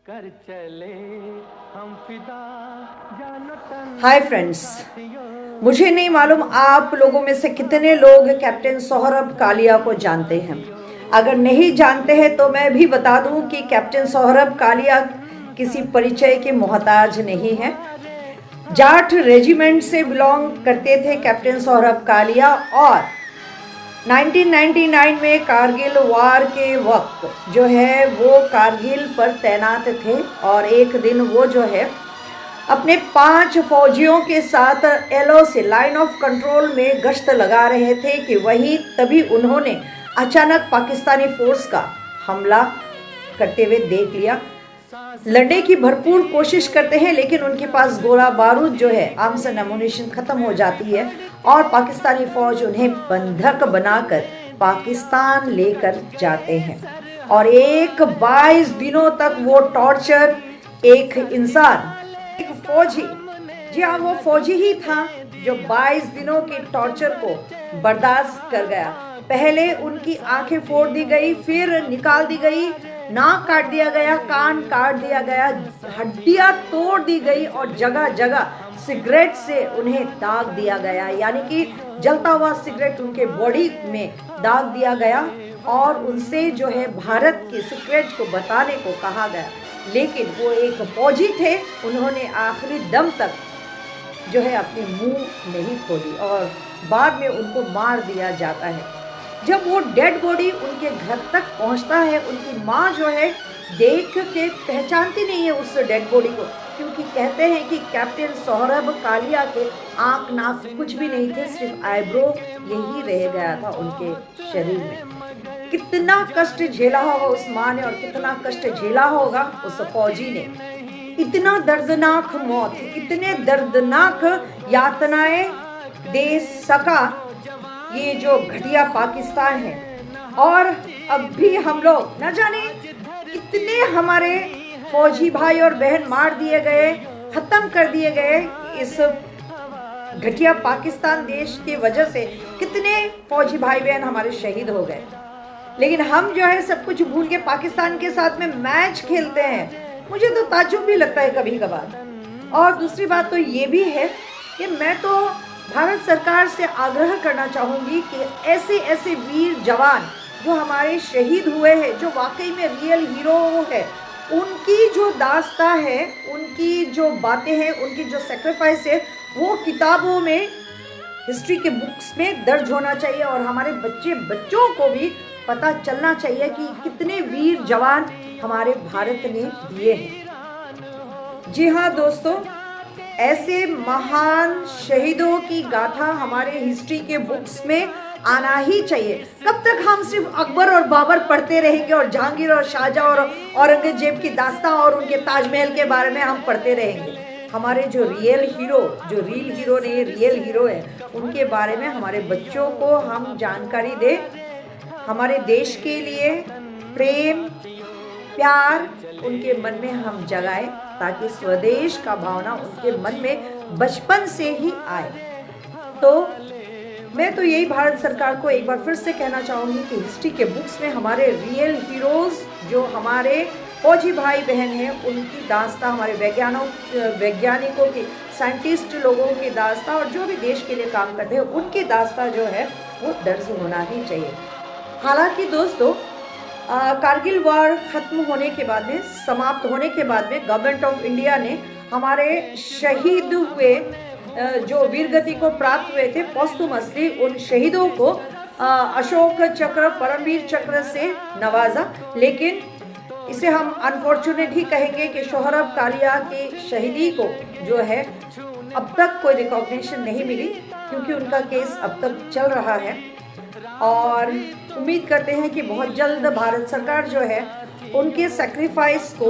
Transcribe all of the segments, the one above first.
कर चले हम फिदा जानो तन। हाय फ्रेंड्स, मुझे नहीं मालूम आप लोगों में से कितने लोग कैप्टन सोहरब कालिया को जानते हैं। अगर नहीं जानते हैं तो मैं भी बता दूं कि कैप्टन सोहरब कालिया किसी परिचय के मोहताज नहीं है। जाट रेजिमेंट से बिलोंग करते थे कैप्टन सोहरब कालिया और 1999 में कारगिल वार के वक्त जो है वो कारगिल पर तैनात थे और एक दिन वो जो है अपने 5 फौजियों के साथ LOC लाइन ऑफ कंट्रोल में गश्त लगा रहे थे कि वही तभी उन्होंने अचानक पाकिस्तानी फोर्स का हमला करते हुए देख लिया। लड़ने की भरपूर कोशिश करते हैं लेकिन उनके पास गोला बारूद जो है आर्म्स एंड एमुनिशन खत्म हो जाती है और पाकिस्तानी फौज उन्हें बंधक बनाकर पाकिस्तान लेकर जाते हैं और 22 दिनों तक वो टॉर्चर एक इंसान, एक फौजी, जी हाँ वो फौजी ही था जो 22 दिनों की टॉर्चर को बर्दाश्त कर गया। पहले उनकी आंखें फोड़ दी गई, फिर निकाल दी गई, नाक काट दिया गया, कान काट दिया गया, हड्डियां तोड़ दी गई और जगह जगह सिगरेट से उन्हें दाग दिया गया, यानी कि जलता हुआ सिगरेट उनके बॉडी में दाग दिया गया और उनसे जो है भारत के सिगरेट को बताने को कहा गया। लेकिन वो एक फौजी थे, उन्होंने आखिरी दम तक जो है अपनी मुंह नहीं खोली और बाद में उनको मार दिया जाता है। जब वो डेड बॉडी उनके घर तक पहुंचता है, उनकी माँ जो है देख के पहचानती नहीं है उस डेड बॉडी को, क्योंकि कहते हैं कि कैप्टन सोहरब कालिया के आँख नाक कुछ भी नहीं थे, सिर्फ आईब्रो यही रह गया था उनके शरीर में। कितना कष्ट झेला होगा उस माँ ने और कितना कष्ट झेला होगा उस फौजी ने। इतना दर्दनाक मौत, इतने दर्दनाक यातनाएं दे सका ये जो घटिया पाकिस्तान है। और अब भी हम लोग न जाने कितने हमारे फौजी भाई और बहन मार दिए गए, खत्म कर दिए गए इस घटिया पाकिस्तान देश की वजह से। कितने फौजी भाई बहन हमारे शहीद हो गए, लेकिन हम जो है सब कुछ भूल के पाकिस्तान के साथ में मैच खेलते हैं। मुझे तो ताज्जुब भी लगता है कभी कभार। और दूसरी बात तो ये भी है कि मैं तो भारत सरकार से आग्रह करना चाहूँगी कि ऐसे ऐसे वीर जवान जो हमारे शहीद हुए हैं, जो वाकई में रियल हीरो है, उनकी जो दास्ता है, उनकी जो बातें हैं, उनकी जो सेक्रीफाइस है, वो किताबों में, हिस्ट्री के बुक्स में दर्ज होना चाहिए और हमारे बच्चों को भी पता चलना चाहिए कि कितने वीर जवान हमारे भारत ने दिए हैं। जी हाँ दोस्तों, ऐसे महान शहीदों की गाथा हमारे हिस्ट्री के बुक्स में आना ही चाहिए। कब तक हम सिर्फ अकबर और बाबर पढ़ते रहेंगे और जहांगीर और शाहजहां और औरंगजेब की दास्तां और उनके ताजमहल के बारे में हम पढ़ते रहेंगे? हमारे जो रियल हीरो नहीं, रियल हीरो है, उनके बारे में हमारे बच्चों को हम जानकारी दें। हमारे देश के लिए प्रेम प्यार उनके मन में हम जगाएं ताकि स्वदेश का भावना उनके मन में बचपन से ही आए। तो मैं तो यही भारत सरकार को एक बार फिर से कहना चाहूँगी कि हिस्ट्री के बुक्स में हमारे रियल हीरोज़ जो हमारे फौजी भाई बहन हैं, उनकी दास्तां, हमारे वैज्ञानिकों की, साइंटिस्ट लोगों की दास्तां और जो भी देश के लिए काम करते हैं उनकी दास्तां जो है वो दर्ज होना ही चाहिए। हालांकि दोस्तों, कारगिल वार खत्म होने के बाद में, समाप्त होने के बाद में गवर्नमेंट ऑफ इंडिया ने हमारे शहीद हुए जो वीरगति को प्राप्त हुए थे पोस्टुमसली, उन शहीदों को अशोक चक्र, परमवीर चक्र से नवाजा। लेकिन इसे हम अनफॉर्चुनेट ही कहेंगे कि सोहरब कालिया की शहीदी को जो है अब तक कोई रिकॉग्निशन नहीं मिली, क्योंकि उनका केस अब तक चल रहा है और उम्मीद करते हैं कि बहुत जल्द भारत सरकार जो है उनके सेक्रीफाइस को,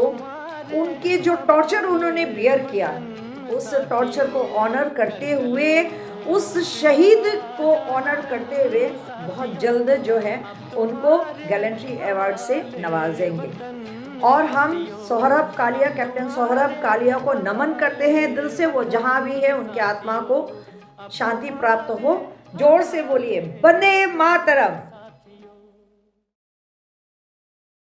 उनके जो टॉर्चर उन्होंने बियर किया, उस टॉर्चर को ऑनर करते हुए, उस शहीद को ऑनर करते हुए बहुत जल्द जो है उनको गैलेंट्री अवार्ड से नवाजेंगे। और हम सोहरब कालिया, कैप्टन सोहरब कालिया को नमन करते हैं दिल से। वो जहाँ भी है उनकी आत्मा को शांति प्राप्त हो। जोर से बोलिए, वंदे मातरम।